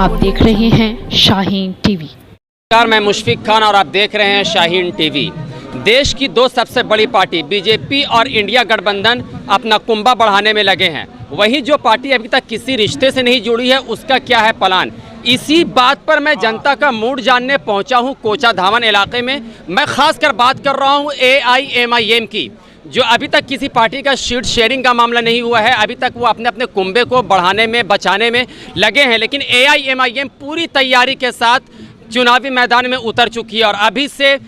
आप देख रहे हैं शाहीन टीवी। नमस्कार, मैं मुशफिक खान और आप देख रहे हैं शाहीन टीवी। देश की दो सबसे बड़ी पार्टी बीजेपी और इंडिया गठबंधन अपना कुंभा बढ़ाने में लगे हैं। वहीं जो पार्टी अभी तक किसी रिश्ते से नहीं जुड़ी है उसका क्या है प्लान, इसी बात पर मैं जनता का मूड जानने पहुंचा हूं कोचा धावन इलाके में। मैं खासकर बात कर रहा हूं AIMIM की, जो अभी तक किसी पार्टी का सीट शेयरिंग का मामला नहीं हुआ है। अभी तक वो अपने अपने कुंभे को बढ़ाने में बचाने में लगे हैं, लेकिन AIMIM पूरी तैयारी के साथ चुनावी मैदान में उतर चुकी है और अभी से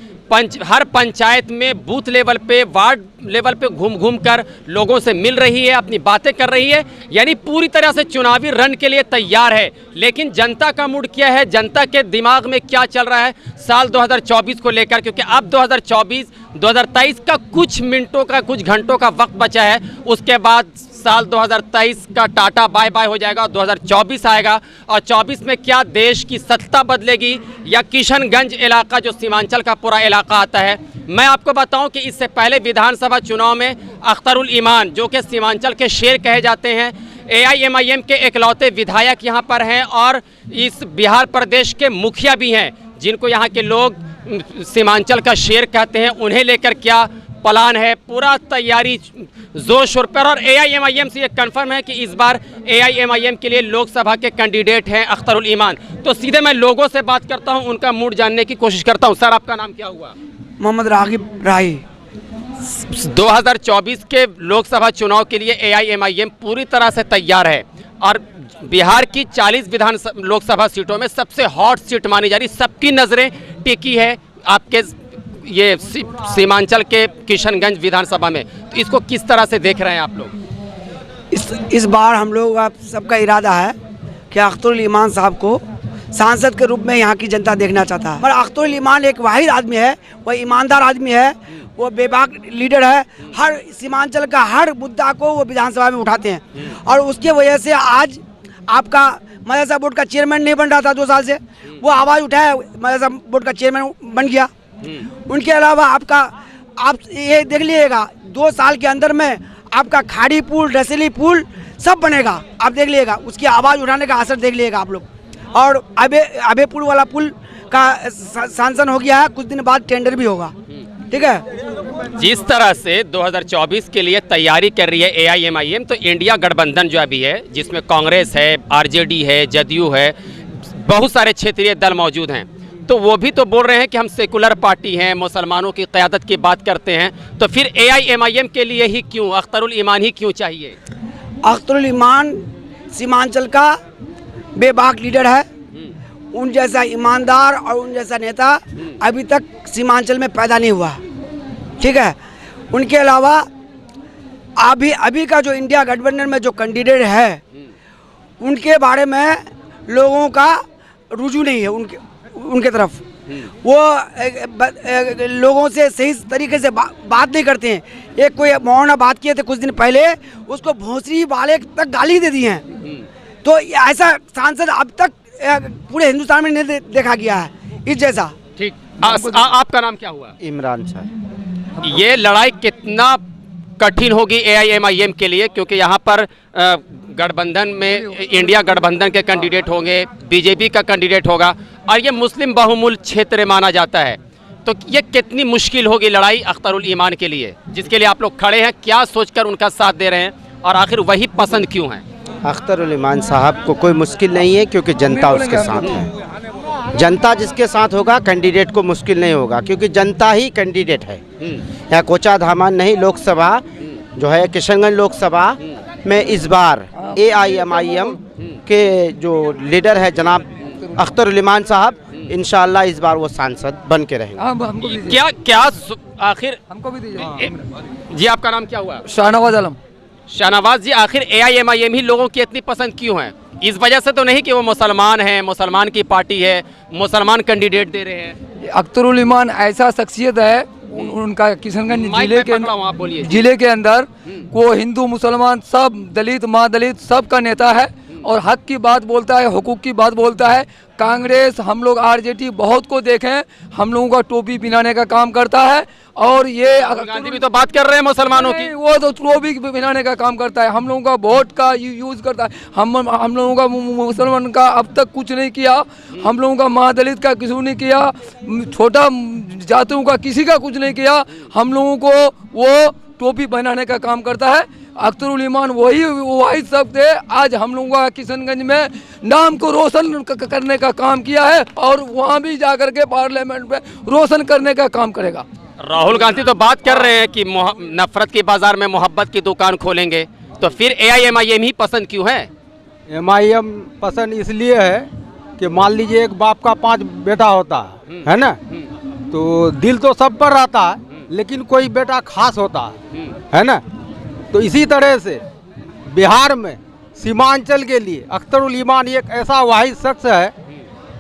हर पंचायत में बूथ लेवल पे, वार्ड लेवल पे घूम घूम कर लोगों से मिल रही है, अपनी बातें कर रही है, यानी पूरी तरह से चुनावी रण के लिए तैयार है। लेकिन जनता का मूड क्या है, जनता के दिमाग में क्या चल रहा है साल 2024 को लेकर, क्योंकि अब 2023 का कुछ मिनटों का, कुछ घंटों का वक्त बचा है। उसके बाद साल 2023 का टाटा बाय बाय हो जाएगा, 2024 आएगा और 24 में क्या देश की सत्ता बदलेगी या किशनगंज इलाका जो सीमांचल का पूरा इलाका आता है। मैं आपको बताऊं कि इससे पहले विधानसभा चुनाव में अख्तरुल ईमान, जो कि सीमांचल के शेर कहे जाते हैं, AIMIM के इकलौते विधायक यहां पर हैं और इस बिहार प्रदेश के मुखिया भी हैं, जिनको यहां के लोग सीमांचल का शेर कहते हैं। उन्हें लेकर क्या प्लान है, पूरा तैयारी जोर शोर पर। और AIMIM से ये कंफर्म है कि इस बार AIMIM के लिए लोकसभा के कैंडिडेट हैं अख्तरुल ईमान। तो सीधे मैं लोगों से बात करता हूं, उनका मूड जानने की कोशिश करता हूं। सर, आपका नाम क्या हुआ? मोहम्मद रागिब राही। 2024 के लोकसभा चुनाव के लिए AIMIM पूरी तरह से तैयार है और बिहार की 40 लोकसभा सीटों में सबसे हॉट सीट मानी जा रही, सबकी नज़रें टिकी है आपके ये सीमांचल के किशनगंज विधानसभा में। तो इसको किस तरह से देख रहे हैं आप लोग? इस बार हम लोग आप सबका इरादा है कि अख्तरुल ईमान साहब को सांसद के रूप में यहाँ की जनता देखना चाहता है। पर अख्तरुल ईमान एक वाहिद आदमी है, वह ईमानदार आदमी है, वो बेबाक लीडर है। हर सीमांचल का हर मुद्दा को वो विधानसभा में उठाते हैं और उसके वजह से आज आपका मदरसा बोर्ड का चेयरमैन नहीं बन रहा था 2 साल से, वो आवाज़ उठाया, मदरसा बोर्ड का चेयरमैन बन गया। उनके अलावा आप ये देख लीजिएगा 2 साल के अंदर में आपका खाड़ी पुल, रसीली पुल सब बनेगा, आप देख लीजिएगा। उसकी आवाज़ उठाने का असर देख लीजिएगा आप लोग। और अबे पुल वाला पुल का सैंक्शन हो गया है, कुछ दिन बाद टेंडर भी होगा, ठीक है। जिस तरह से 2024 के लिए तैयारी कर रही है AIMIM, तो इंडिया गठबंधन जो अभी है, जिसमें कांग्रेस है, RJD है, जदयू है, बहुत सारे क्षेत्रीय दल मौजूद हैं, तो वो भी तो बोल रहे हैं कि हम सेकुलर पार्टी हैं, मुसलमानों की क़यादत की बात करते हैं। तो फिर AIMIM के लिए ही क्यों, अख्तरुल ईमान ही क्यों चाहिए? अख्तरुल ईमान सीमांचल का बेबाक लीडर है। उन जैसा ईमानदार और उन जैसा नेता अभी तक सीमांचल में पैदा नहीं हुआ, ठीक है। उनके अलावा अभी का जो इंडिया गठबंधन में जो कैंडिडेट है, उनके बारे में लोगों का रुझान नहीं है उनके तरफ। वो लोगों से सही तरीके से बात नहीं करते हैं। एक कोई मौलाना बात किए थे कुछ दिन पहले, उसको भोंसरी वाले तक गाली दे दी हैं। तो ऐसा सांसद अब तक पूरे हिंदुस्तान में नहीं देखा गया है इस जैसा। ठीक, आपका नाम क्या हुआ? इमरान साहब। ये लड़ाई कितना कठिन होगी AIMIM के लिए, क्योंकि यहाँ पर गठबंधन में इंडिया गठबंधन के कैंडिडेट होंगे, बीजेपी का कैंडिडेट होगा और ये मुस्लिम बहुमूल क्षेत्र माना जाता है। तो ये कितनी मुश्किल होगी लड़ाई अख्तरुल ईमान के लिए, जिसके लिए आप लोग खड़े हैं, क्या सोचकर उनका साथ दे रहे हैं और आखिर वही पसंद क्यों है? अख्तरुल ईमान साहब को कोई मुश्किल नहीं है, क्योंकि जनता उसके साथ है। जनता जिसके साथ होगा कैंडिडेट को मुश्किल नहीं होगा, क्योंकि जनता ही कैंडिडेट है। यहाँ कोचा धामन नहीं, लोकसभा जो है किशनगंज लोकसभा में इस बार AIMIM के जो लीडर है जनाब अख्तरुल ईमान साहब, इंशाअल्लाह इस बार वो सांसद बन के रहेंगे। क्या आखिर हमको भी दीजिए जी। आपका नाम क्या हुआ? शाहनवाज आलम। शाहनवाज जी, आखिर AIMIM ही लोगों की इतनी पसंद क्यों है? इस वजह से तो नहीं कि वो मुसलमान हैं, मुसलमान की पार्टी है, मुसलमान कैंडिडेट दे रहे हैं? अख्तरुल ईमान ऐसा शख्सियत है, उनका किशनगंज जिले के अंदर वो हिंदू मुसलमान सब, दलित माँ दलित सब का नेता है और हक की बात बोलता है, हुकूक की बात बोलता है। कांग्रेस, हम लोग आरजेडी बहुत को देखें, हम लोगों का टोपी पहनाने का काम करता है। और ये गांधी भी तो बात कर रहे हैं मुसलमानों की। वो तो टोपी पहनाने का काम करता है, हम लोगों का वोट का यूज करता है। हम लोगों का मुसलमान का अब तक कुछ नहीं किया, हम लोगों का महादलित का किसी ने किया, छोटा जातियों का किसी का कुछ नहीं किया। हम लोगों को वो टोपी पहनाने का काम करता है। अख्तरुल ईमान वही सब थे। आज हम लोगों का किशनगंज में नाम को रोशन करने का काम किया है और वहाँ भी जाकर के पार्लियामेंट में रोशन करने का काम करेगा। राहुल गांधी तो बात कर रहे हैं कि नफरत के बाजार में मोहब्बत की दुकान खोलेंगे, तो फिर AIMIM ही पसंद क्यों है? MIM पसंद इसलिए है कि मान लीजिए एक बाप का 5 बेटा होता है ना, तो दिल तो सब पर रहता है, लेकिन कोई बेटा खास होता है ना। तो इसी तरह से बिहार में सीमांचल के लिए अख्तरुल ईमान एक ऐसा वाहिद शख्स है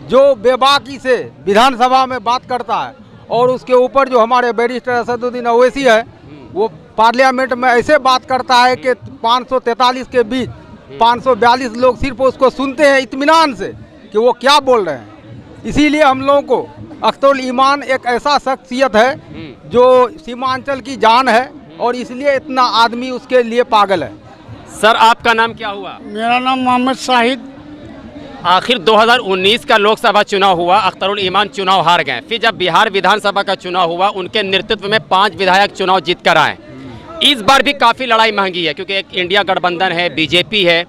जो बेबाकी से विधानसभा में बात करता है। और उसके ऊपर जो हमारे बैरिस्टर असदुद्दीन ओवैसी है, वो पार्लियामेंट में ऐसे बात करता है कि 543 के बीच 542 लोग सिर्फ उसको सुनते हैं इत्मीनान से कि वो क्या बोल रहे हैं। इसीलिए हम लोगों को अख्तरुल ईमान एक ऐसा शख्सियत है जो सीमांचल की जान है और इसलिए इतना आदमी उसके लिए पागल है। सर, आपका नाम क्या हुआ? मेरा नाम मोहम्मद शाहिद। आखिर 2019 का लोकसभा चुनाव हुआ, अख्तरुल ईमान चुनाव हार गए। फिर जब बिहार विधानसभा का चुनाव हुआ, उनके नेतृत्व में 5 विधायक चुनाव जीत कर आए। इस बार भी काफ़ी लड़ाई महंगी है क्योंकि एक इंडिया गठबंधन है, BJP है।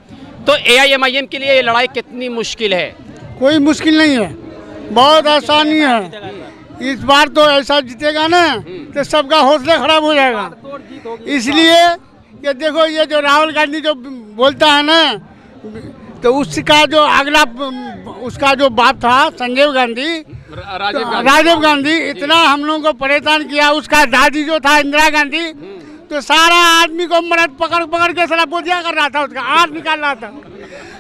तो AIMIM के लिए ये लड़ाई कितनी मुश्किल है? कोई मुश्किल नहीं है, बहुत आसानी है। इस बार तो ऐसा जीतेगा ना तो सबका हौसला खराब हो जाएगा। इसलिए कि देखो ये जो राहुल गांधी जो बोलता है ना, तो उसका जो अगला उसका जो बाप था संजय गांधी, राजीव गांधी, इतना हम लोगों को परेशान किया। उसका दादी जो था इंदिरा गांधी, तो सारा आदमी को मर्द पकड़ पकड़ के सारा बोझिया कर रहा था, उसका आँख निकाल रहा था।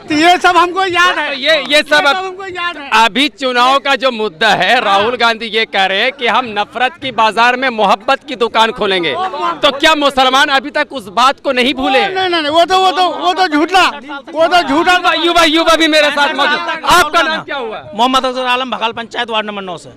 तो ये सब हमको याद है, ये सब हमको याद है। अभी चुनाव का जो मुद्दा है, राहुल गांधी ये कह रहे हैं कि हम नफरत की बाजार में मोहब्बत की दुकान खोलेंगे। तो क्या मुसलमान अभी तक उस बात को नहीं भूले? नहीं, वो तो झूठा। युवा भी मेरे साथ मौजूद। आपका नाम क्या हुआ? मोहम्मद अफजल आलम, भकाल पंचायत, वार्ड नंबर 9 से।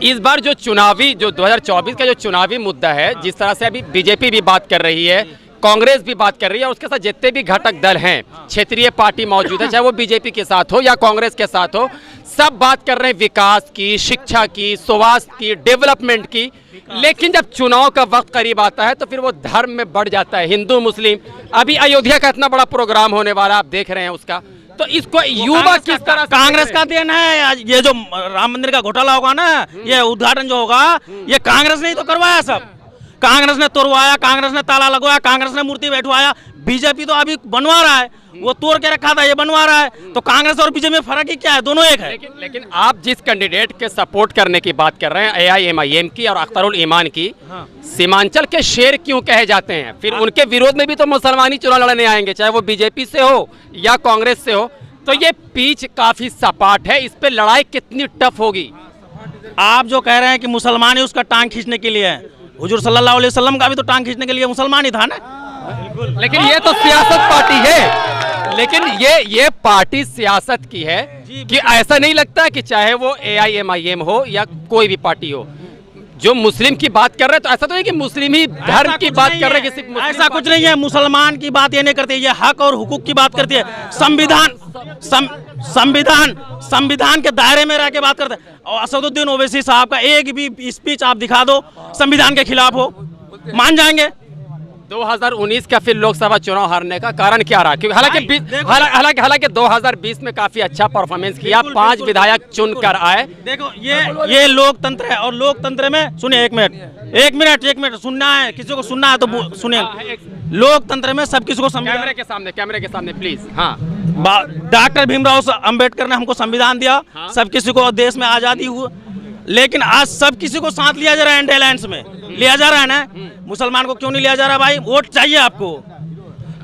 इस बार जो 2024 का जो चुनावी मुद्दा है, जिस तरह से अभी BJP भी बात कर रही है, कांग्रेस भी बात कर रही है, और उसके साथ जितने भी घटक दल हैं, क्षेत्रीय पार्टी मौजूद है, चाहे वो BJP के साथ हो या कांग्रेस के साथ हो, सब बात कर रहे हैं विकास की, शिक्षा की, स्वास्थ्य की, डेवलपमेंट की। लेकिन जब चुनाव का वक्त करीब आता है तो फिर वो धर्म में बढ़ जाता है, हिंदू मुस्लिम। अभी अयोध्या का इतना बड़ा प्रोग्राम होने वाला, आप देख रहे हैं उसका। तो इसको युवा किस तरह? कांग्रेस का देन है। ये जो राम मंदिर का घोटाला होगा ना, ये उद्घाटन जो होगा, ये कांग्रेस ने ही तो करवाया। सब कांग्रेस ने तोड़वाया, कांग्रेस ने ताला लगवाया, कांग्रेस ने मूर्ति बैठवाया। BJP तो अभी बनवा रहा है, वो तोड़ के रखा था, ये बनवा रहा है। तो कांग्रेस और BJP में फर्क ही क्या है? दोनों एक है। लेकिन आप जिस कैंडिडेट के सपोर्ट करने की बात कर रहे हैं, AIMIM की और अख्तरुल ईमान की, सीमांचल के शेर क्यों कहे जाते हैं? फिर उनके विरोध में भी तो मुसलमानी चुनाव लड़ने आएंगे, चाहे वो BJP से हो या कांग्रेस से हो। तो ये पिच काफी सपाट है, इस पे लड़ाई कितनी टफ होगी? आप जो कह रहे हैं कि मुसलमान ही उसका टांग खींचने के लिए है, हुजूर सल्लल्लाहु अलैहि वसल्लम का भी तो टांग खींचने के लिए मुसलमान ही था ना। लेकिन ये तो सियासत पार्टी है। लेकिन ये पार्टी सियासत की है कि ऐसा नहीं लगता कि चाहे वो AIMIM हो या कोई भी पार्टी हो, जो मुस्लिम की बात कर रहे हैं, तो ऐसा तो नहीं कि मुस्लिम ही धर्म की बात कर रहे हैं कि सिर्फ ऐसा कुछ नहीं है। मुसलमान की बात ये नहीं करती, ये हक और हुकूक की बात करती है। संविधान के दायरे में रह के बात करते हैं। और असदुद्दीन ओवैसी साहब का एक भी स्पीच आप दिखा दो संविधान के खिलाफ हो, मान जाएंगे। 2019 का फिर लोकसभा चुनाव हारने का कारण क्या रहा? क्योंकि हालांकि 2020 में काफी अच्छा परफॉर्मेंस किया, 5 विधायक चुनकर आए। देखो ये लोकतंत्र है, और लोकतंत्र में सुनिए, एक मिनट सुनना है, किसी को सुनना है तो सुनिए। लोकतंत्र में सब किसी को कैमरे के सामने प्लीज। हाँ, डॉक्टर भीमराव अंबेडकर ने हमको संविधान दिया, सब किसी को देश में आजादी हुई। लेकिन आज सब किसी को साथ लिया जा रहा है, एंटी अलायंस में लिया जा रहा है ना। मुसलमान को क्यों नहीं लिया जा रहा भाई? वोट चाहिए आपको।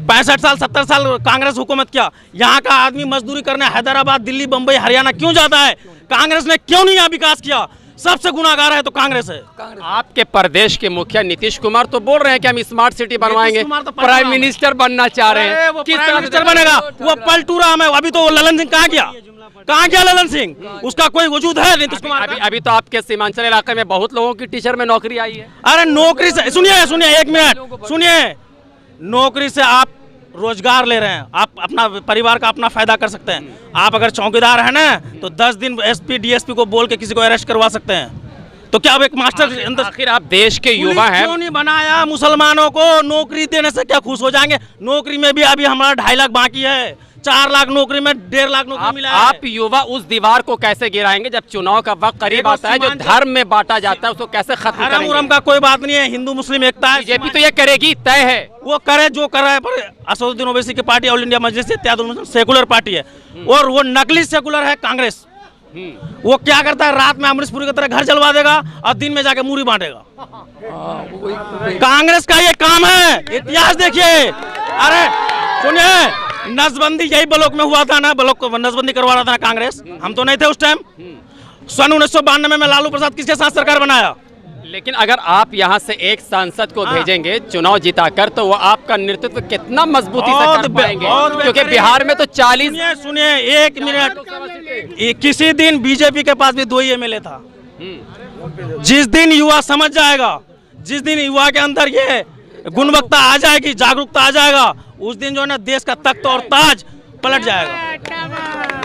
65 साल 70 साल कांग्रेस हुकूमत किया, यहाँ का आदमी मजदूरी करने हैदराबाद, दिल्ली, बम्बई, हरियाणा क्यों जाता है? कांग्रेस ने क्यों नहीं यहाँ विकास किया? सबसे गुनाहगार है तो कांग्रेस है। आपके प्रदेश के मुखिया नीतीश कुमार तो बोल रहे हैं कि हम स्मार्ट सिटी बनवाएंगे, कुमार तो प्राइम मिनिस्टर बनना चाह रहे हैं। वो किस प्राइम तरह मिनिस्टर बनेगा? वो पलटू राम है। अभी तो वो ललन सिंह कहाँ गया? कहाँ गया ललन सिंह? उसका कोई वजूद है नीतीश कुमार का? अभी तो आपके सीमांचल इलाके में बहुत लोगों की टीचर में नौकरी आई है। अरे नौकरी से सुनिए एक मिनट सुनिए, नौकरी से आप रोजगार ले रहे हैं, आप अपना परिवार का अपना फायदा कर सकते हैं। आप अगर चौकीदार है ना तो 10 दिन एसपी डीएसपी को बोल के किसी को अरेस्ट करवा सकते हैं। तो क्या अब एक मास्टर आखिर आप देश के युवा हैं, क्यों नहीं बनाया? मुसलमानों को नौकरी देने से क्या खुश हो जाएंगे? नौकरी में भी अभी हमारा 2.5 लाख बाकी है, 4 लाख नौकरी में 1.5 लाख नौकरी मिला है। आप युवा उस दीवार को कैसे गिराएंगे जब चुनाव का वक्त करीब आता है? जो धर्म में बांटा जाता है उसको कैसे खत्म करेंगे? धर्म का कोई बात नहीं है, हिंदू मुस्लिम एकता है। बीजेपी तो ये करेगी, तय है। वो करे जो कर रहा है, पर असदुद्दीन ओवैसी की पार्टी ऑल इंडिया मजलिस इत्तेहादुल सेकुलर पार्टी है और वो नकली सेकुलर है कांग्रेस। वो क्या करता है, रात में अमरीश पुरी की तरह घर जलवा देगा और दिन में जाके मूरी बांटेगा। कांग्रेस का ये काम है, इतिहास देखिए। अरे सुनिए, नसबंदी यही ब्लॉक में हुआ था ना, ब्लॉक को नसबंदी करवा रहा था ना कांग्रेस, हम तो नहीं थे उस टाइम। सन 1992 में लालू प्रसाद किसके साथ सरकार बनाया? लेकिन अगर आप यहाँ से एक सांसद को भेजेंगे चुनाव जिताकर, तो वो आपका नेतृत्व कितना मजबूती से कर पाएंगे? क्योंकि बिहार में तो 40। सुनिए एक मिनट, किसी दिन बीजेपी के पास भी 2 ही एमएलए था। जिस दिन युवा समझ जाएगा, जिस दिन युवा के अंदर ये गुणवत्ता आ जाएगी, जागरूकता आ जाएगा, उस दिन जो है ना देश का तख्त और ताज पलट जाएगा।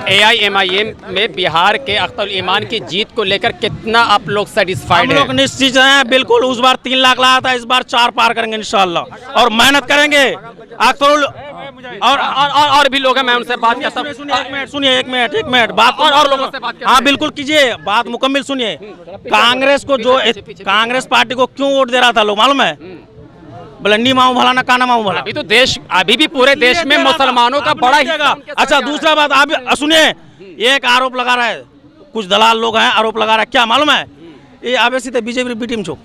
AIMIM में बिहार के अख्तरुल ईमान की जीत को लेकर कितना आप लोग सेटिस्फाइड हम हैं? लोग निश्चित हैं, बिल्कुल। उस बार 3 लाख लाया था, इस बार 4 पार करेंगे इंशाल्लाह और मेहनत करेंगे। अख्तरुल और भी लोग हैं, मैं उनसे बात करता हूं। सुनिए एक मिनट बात और लोगों से बात। हाँ बिल्कुल कीजिए, बात मुकम्मल सुनिए। कांग्रेस को जो कांग्रेस पार्टी को क्यों वोट दे रहा था लोग मालूम है? बुलंदी माऊ भला ना काना माऊ भला। अभी भी पूरे देश में मुसलमानों का बड़ा हिस्सा। अच्छा दूसरा बात, आप सुनिए, एक आरोप लगा रहा है, कुछ दलाल लोग हैं, आरोप लगा रहा है, क्या मालूम है? ये अवैसी थे बीजेपी बी टीम चो,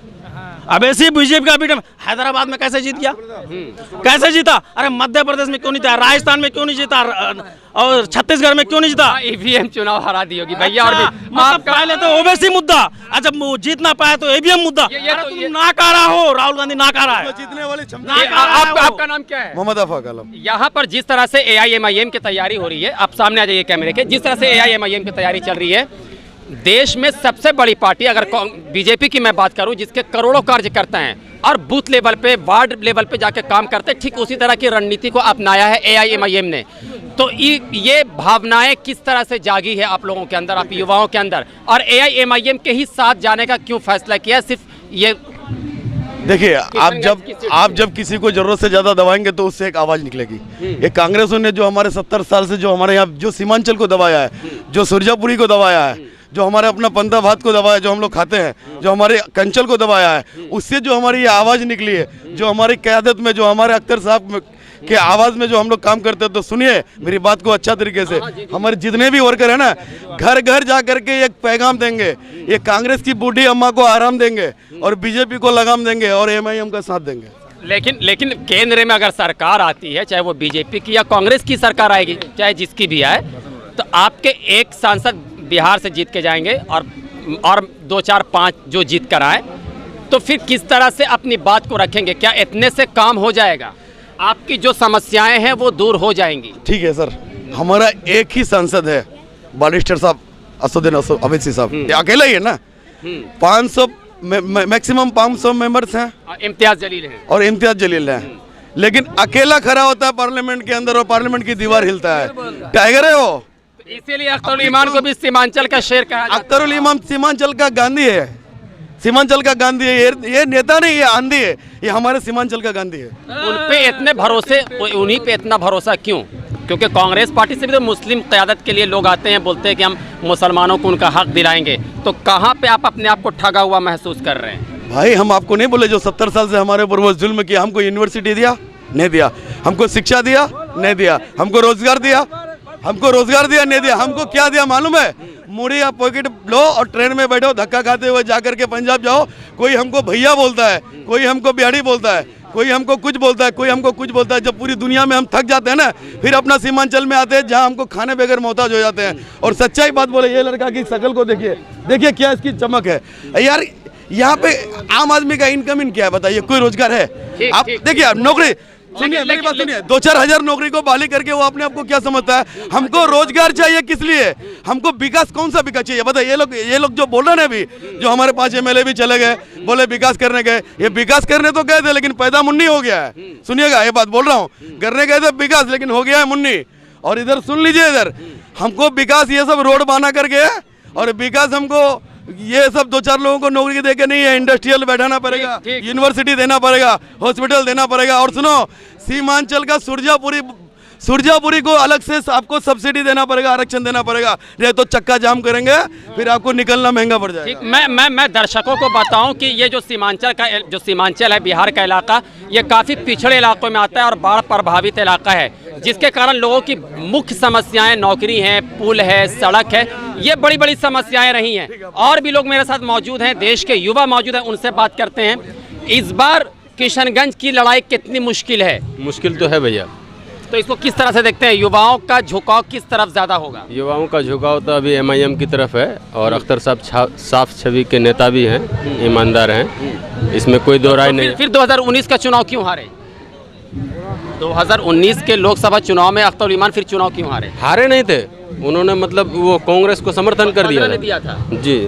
अवैसी बीजेपी का बी टीम हैदराबाद में कैसे जीत गया? कैसे जीता? अरे मध्य प्रदेश में क्यों नहीं जीता? राजस्थान में क्यों नहीं जीता? और छत्तीसगढ़ में क्यों नहीं जीता? EVM चुनाव हरा दी होगी भैया। और मतलब पहले तो ओवैसी मुद्दा, अच्छा जीत ना पाया तो EVM मुद्दा। तुम नाकारा हो, राहुल गांधी नाकारा है। जीतने वाली आपका नाम क्या है? मोहम्मद अफाक आलम। यहाँ पर जिस तरह से AIMIM की तैयारी हो रही है, आप सामने आ जाइए कैमरे के, जिस तरह से AIMIM की तैयारी चल रही है, देश में सबसे बड़ी पार्टी अगर बीजेपी की मैं बात करूं, जिसके करोड़ों कार्यकर्ता हैं और बूथ लेवल पे, वार्ड लेवल पे जाके काम करते हैं, ठीक उसी तरह की रणनीति को अपनाया है AIMIM ने। तो ये भावनाएं किस तरह से जागी है आप लोगों के अंदर, आप युवाओं के अंदर, और AIMIM के ही साथ जाने का क्यों फैसला किया? सिर्फ ये देखिए, आप जब किसी को जरूरत से ज्यादा दबाएंगे तो उससे एक आवाज निकलेगी। ये कांग्रेसों ने जो हमारे 70 साल से जो हमारे यहाँ जो सीमांचल को दबाया है, जो सुरजापुरी को दबाया है, जो हमारे अपना पंता भात को दबाया, जो हम लोग खाते हैं, जो हमारे कंचल को दबाया है, उससे जो हमारी ये आवाज़ निकली है, जो हमारी क़यादत में, जो हमारे अख्तर साहब के आवाज़ में जो हम लोग काम करते हैं। तो सुनिए मेरी बात को अच्छा तरीके से, हमारे जितने भी वर्कर हैं ना, घर घर जा करके एक पैगाम देंगे, ये कांग्रेस की बूढ़ी अम्मा को आराम देंगे और बीजेपी को लगाम देंगे और MIM का साथ देंगे। लेकिन केंद्र में अगर सरकार आती है, चाहे वो बीजेपी की या कांग्रेस की सरकार आएगी, चाहे जिसकी भी आए, तो आपके एक सांसद बिहार से जीत के जाएंगे और 2 4 5 जो जीत कर आए, तो फिर किस तरह से अपनी बात को रखेंगे? क्या इतने से काम हो जाएगा? आपकी जो समस्याएं हैं वो दूर हो जाएंगी? ठीक है सर, हमारा एक ही सांसद है, बारिस्टर साहब असदुद्दीन ओवैसी साहब, ये अकेला ही है ना। 500 मैक्सिमम 500 मेंबर्स हैं, इम्तियाज जलील हैं और इम्तियाज जलील हैं, लेकिन अकेला खड़ा होता है पार्लियामेंट के अंदर और पार्लियामेंट की दीवार हिलता है। टाइगर है वो। इसीलिए अख्तरुल ईमान को भी सीमांचल का शेर कहा जाता है। अख्तरुल ईमान सीमांचल का गांधी है, सीमांचल का गांधी है। ये नेता नहीं, ये आंधी है, ये हमारे सीमांचल का गांधी है। उन पे इतने भरोसे, उन्हीं पे इतना भरोसा क्यों? क्योंकि कांग्रेस पार्टी से भी तो मुस्लिम क़यादत के लिए लोग आते हैं, बोलते हैं कि हम मुसलमानों को उनका हक दिलाएंगे। तो कहाँ पे आप अपने आप को ठगा हुआ महसूस कर रहे हैं? भाई हम आपको नहीं बोले जो 70 साल से हमारे ऊपर वो जुल्म किया? हमको यूनिवर्सिटी दिया? नहीं दिया। हमको शिक्षा दिया? नहीं दिया। हमको रोजगार दिया? हमको रोजगार दिया? नहीं दिया। हमको क्या दिया मालूम है? मुड़ी या पॉकेट लो और ट्रेन में बैठो, धक्का खाते हुए जाकर के पंजाब जाओ, कोई हमको भैया बोलता है, कोई हमको बिहाड़ी बोलता है, कोई हमको कुछ बोलता है, कोई हमको कुछ बोलता है। जब पूरी दुनिया में हम थक जाते हैं ना, फिर अपना सीमांचल में आते हैं जहां हमको खाने बगैर मोहताज हो जाते हैं। और सच्चाई बात बोले, ये लड़का की शक्ल को देखिए, देखिए क्या इसकी चमक है यार। यहाँ पे आम आदमी का इनकम क्या है बताइए? कोई रोजगार है? आप देखिए, आप नौकरी सुनिए, मेरी बात सुनिए, 2-4 हजार नौकरी को बहाली करके वो अपने आप को क्या समझता है? हमको रोजगार चाहिए, किस लिए? हमको विकास, कौन सा विकास चाहिए बताइए? ये लोग जो बोल रहे हैं अभी, जो हमारे 5 MLA भी चले गए, बोले विकास करने गए। ये विकास करने तो गए थे, लेकिन पैदा मुन्नी हो गया है। सुनिएगा, ये बात बोल रहा हूँ, करने गए थे विकास, लेकिन हो गया है मुन्नी। और इधर सुन लीजिए, इधर हमको विकास ये सब रोड बना करके, और विकास हमको ये सब 2-4 लोगों को नौकरी देके नहीं है। इंडस्ट्रियल बैठाना पड़ेगा, यूनिवर्सिटी देना पड़ेगा, हॉस्पिटल देना पड़ेगा। और सुनो, सीमांचल का सुरजापुरी को अलग से आपको सब्सिडी देना पड़ेगा, आरक्षण देना पड़ेगा, नहीं तो चक्का जाम करेंगे, फिर आपको निकलना महंगा पड़ जाएगा। मैं दर्शकों को बताऊं कि ये जो सीमांचल है, बिहार का इलाका, ये काफ़ी पिछड़े इलाकों में आता है और बाढ़ प्रभावित इलाका है, जिसके कारण लोगों की मुख्य समस्याएं नौकरी हैं, पुल है, सड़क है, ये बड़ी बड़ी समस्याएं रही हैं। और भी लोग मेरे साथ मौजूद हैं, देश के युवा मौजूद हैं, उनसे बात करते हैं। इस बार किशनगंज की लड़ाई कितनी मुश्किल है? मुश्किल तो है भैया। तो इसको किस तरह से देखते हैं? युवाओं का झुकाव किस तरफ ज़्यादा होगा? युवाओं का झुकाव तो अभी MIM की तरफ है, और अख्तर साहब साफ छवि के नेता भी हैं, ईमानदार हैं, इसमें कोई दो राय नहीं। फिर 2019 का चुनाव क्यों हारे? 2019 के लोकसभा चुनाव में अख्तर ईमान फिर चुनाव क्यों हारे? हारे नहीं थे, उन्होंने मतलब वो कांग्रेस को समर्थन कर दिया था जी।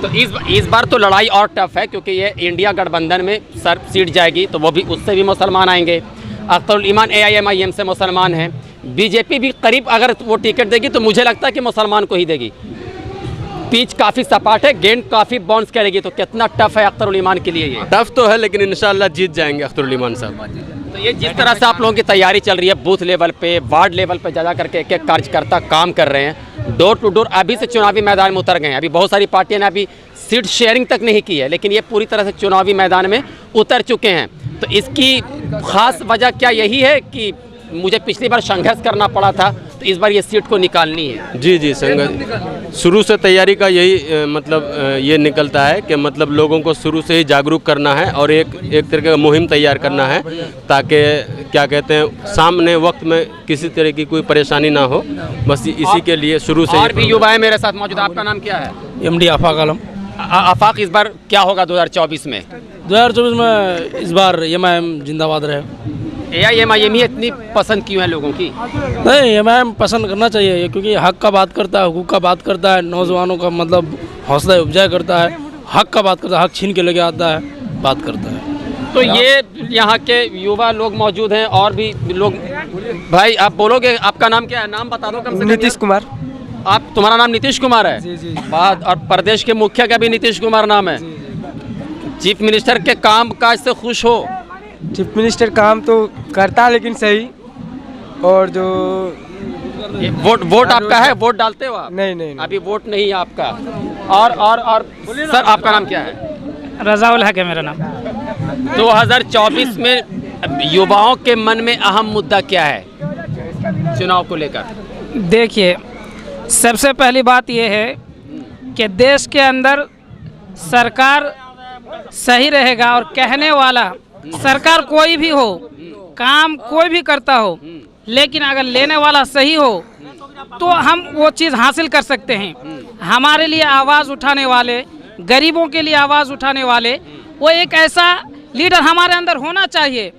तो इस बार तो लड़ाई और टफ है, क्योंकि ये इंडिया गठबंधन में सीट जाएगी, तो वो भी, उससे भी मुसलमान आएंगे। अख्तर ईमान AIMIM से मुसलमान हैं, बीजेपी भी करीब अगर वो टिकट देगी तो मुझे लगता है कि मुसलमान को ही देगी। पिच काफ़ी सपाट है, गेंद काफ़ी बाउंस करेगी, तो कितना टफ है अख्तर ईमान के लिए? ये टफ तो है, लेकिन इंशाल्लाह जीत जाएंगे अख्तर ईमान साहब। तो ये जिस तरह से आप लोगों की तैयारी चल रही है, बूथ लेवल पे, वार्ड लेवल पे जा करके एक एक कार्यकर्ता काम कर रहे हैं, डोर टू डोर अभी से चुनावी मैदान में उतर गए हैं। अभी बहुत सारी पार्टियां ने अभी सीट शेयरिंग तक नहीं की है, लेकिन ये पूरी तरह से चुनावी मैदान में उतर चुके हैं। तो इसकी खास वजह क्या यही है कि मुझे पिछली बार संघर्ष करना पड़ा था, तो इस बार ये सीट को निकालनी है? जी संघर्ष शुरू से तैयारी का यही मतलब ये निकलता है कि मतलब लोगों को शुरू से ही जागरूक करना है, और एक तरह का मुहिम तैयार करना है, ताकि क्या कहते हैं, सामने वक्त में किसी तरह की कोई परेशानी ना हो, बस इसी के लिए शुरू से। और भी युवा है मेरे साथ मौजूद, आपका नाम क्या है? MD आफाक आलम। आफाक, इस बार क्या होगा 2024 में? 2024 में इस बार MIM जिंदाबाद रहे। AIMIM ही इतनी पसंद क्यों है लोगों की? नहीं, MIM पसंद करना चाहिए, क्योंकि हक का बात करता है, हुकूक का बात करता है, नौजवानों का मतलब हौसला अफजाई करता है, हक का बात करता है, हक छीन के लेके आता है, बात करता है। तो ये यहाँ के युवा लोग मौजूद हैं, और भी लोग। भाई आप बोलोगे, आपका नाम क्या है? नाम बता दो कम से कम। नीतीश कुमार। आप, तुम्हारा नाम नीतीश कुमार है? जी। बात, और प्रदेश के मुखिया का भी नीतीश कुमार नाम है। चीफ मिनिस्टर के काम काज से खुश हो? चीफ मिनिस्टर काम तो करता है, लेकिन सही। और जो वोट आपका है? वोट डालते हो आप? नहीं। अभी वोट नहीं है आपका। और सर, आपका नाम क्या है? रजाउल हक है मेरा नाम। 2024 में युवाओं के मन में अहम मुद्दा क्या है चुनाव को लेकर? देखिए, सबसे पहली बात यह है कि देश के अंदर सरकार सही रहेगा, और कहने वाला सरकार कोई भी हो, काम कोई भी करता हो, लेकिन अगर लेने वाला सही हो तो हम वो चीज़ हासिल कर सकते हैं। हमारे लिए आवाज़ उठाने वाले, गरीबों के लिए आवाज़ उठाने वाले, वो एक ऐसा लीडर हमारे अंदर होना चाहिए।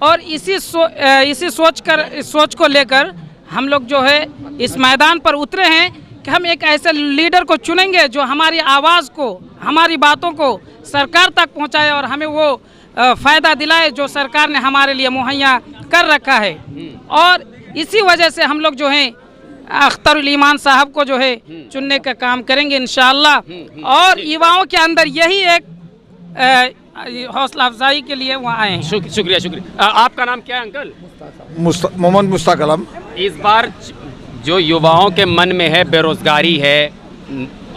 और इसी सोच को लेकर हम लोग जो है इस मैदान पर उतरे हैं कि हम एक ऐसे लीडर को चुनेंगे जो हमारी आवाज़ को, हमारी बातों को सरकार तक पहुंचाए, और हमें वो फ़ायदा दिलाए जो सरकार ने हमारे लिए मुहैया कर रखा है। और इसी वजह से हम लोग जो हैं अख्तर ईमान साहब को जो है चुनने का काम करेंगे इंशाअल्लाह। और युवाओं के अंदर यही एक हौसला अफजाई के लिए वहाँ आए हैं। शुक्रिया। आपका नाम क्या है अंकल? मोहम्मद मुश्ताक आलम। इस बार जो युवाओं के मन में है, बेरोजगारी है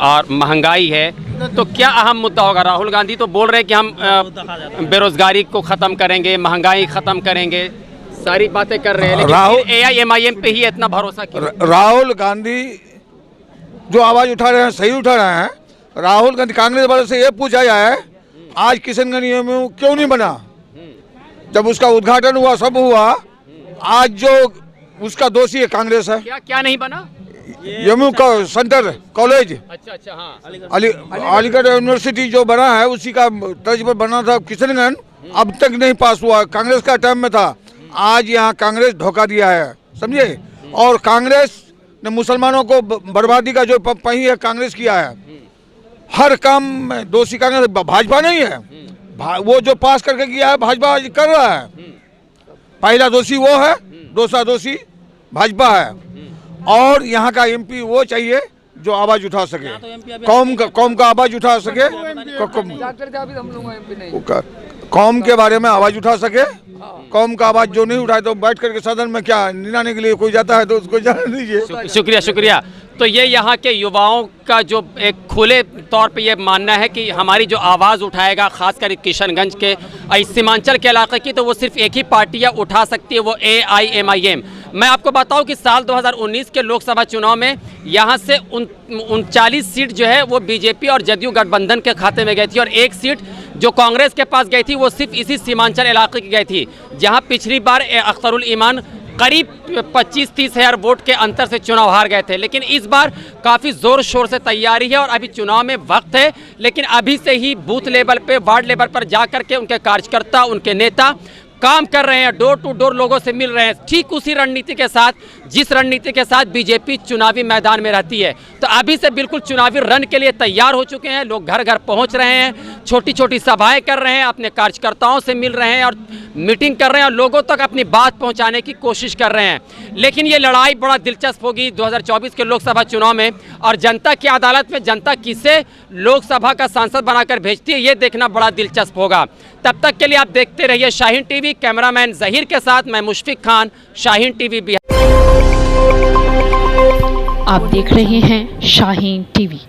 और महंगाई है, तो क्या अहम मुद्दा होगा? राहुल गांधी तो बोल रहे हैं कि हम बेरोजगारी को ख़त्म करेंगे, महंगाई ख़त्म करेंगे, सारी बातें कर रहे हैं, लेकिन AIMIM पे ही इतना भरोसा क्यों? राहुल गांधी जो आवाज़ उठा रहे हैं सही उठा रहे हैं। राहुल गांधी, कांग्रेस वाले से ये पूछा जाए आज किशनगंज में क्यों नहीं बना, जब उसका उद्घाटन हुआ, सब हुआ, आज जो उसका दोषी है कांग्रेस है। क्या क्या नहीं बना? यमू का सेंटर कॉलेज, अच्छा हाँ, अलीगढ़ यूनिवर्सिटी जो बना है उसी का तर्ज पर बना था किशनगंज, अब तक नहीं पास हुआ। कांग्रेस का टाइम में था, आज यहाँ कांग्रेस धोखा दिया है, समझे। और कांग्रेस ने मुसलमानों को बर्बादी का जो पही है कांग्रेस किया है। हर काम में दोषी कांग्रेस, भाजपा नहीं है। वो जो पास करके किया है भाजपा कर रहा है। पहला दोषी वो है, दूसरा दोषी भाजपा है। और यहाँ का एमपी वो चाहिए जो आवाज उठा सके, कौम का आवाज उठा सके, कौम के बारे में आवाज उठा सके। कौम का आवाज जो नहीं उठाए तो बैठ करके सदन में क्या निनाने के लिए कोई जाता है तो उसको जाने दीजिए। शुक्रिया शुक्रिया। तो ये यहाँ के युवाओं का जो एक खुले तौर पे ये मानना है कि हमारी जो आवाज़ उठाएगा, खासकर किशनगंज के सीमांचल के इलाके की, तो वो सिर्फ एक ही पार्टियाँ उठा सकती है, वो AIMIM। मैं आपको बताऊं कि साल 2019 के लोकसभा चुनाव में यहाँ से 39 सीट जो है वो बीजेपी और जदयू गठबंधन के खाते में गई थी, और एक सीट जो कांग्रेस के पास गई थी वो सिर्फ इसी सीमांचल इलाके की गई थी, जहाँ पिछली बार अख्तरुल ईमान करीब 25-30 हज़ार वोट के अंतर से चुनाव हार गए थे। लेकिन इस बार काफ़ी ज़ोर शोर से तैयारी है और अभी चुनाव में वक्त है, लेकिन अभी से ही बूथ लेवल पे, वार्ड लेवल पर जा कर के उनके कार्यकर्ता, उनके नेता काम कर रहे हैं, डोर टू डोर लोगों से मिल रहे हैं, ठीक उसी रणनीति के साथ जिस रणनीति के साथ बीजेपी चुनावी मैदान में रहती है। तो अभी से बिल्कुल चुनावी रन के लिए तैयार हो चुके हैं। लोग घर घर पहुंच रहे हैं, छोटी छोटी सभाएं कर रहे हैं, अपने कार्यकर्ताओं से मिल रहे हैं और मीटिंग कर रहे हैं और लोगों तक अपनी बात पहुंचाने की कोशिश कर रहे हैं। लेकिन ये लड़ाई बड़ा दिलचस्प होगी 2024 के लोकसभा चुनाव में, और जनता की अदालत में जनता किसे लोकसभा का सांसद बनाकर भेजती है ये देखना बड़ा दिलचस्प होगा। तब तक के लिए आप देखते रहिए शाहीन टीवी। कैमरामैन जहीर के साथ मैं मुशफिक खान, शाहीन टीवी बिहार। आप देख रहे हैं शाहीन टीवी।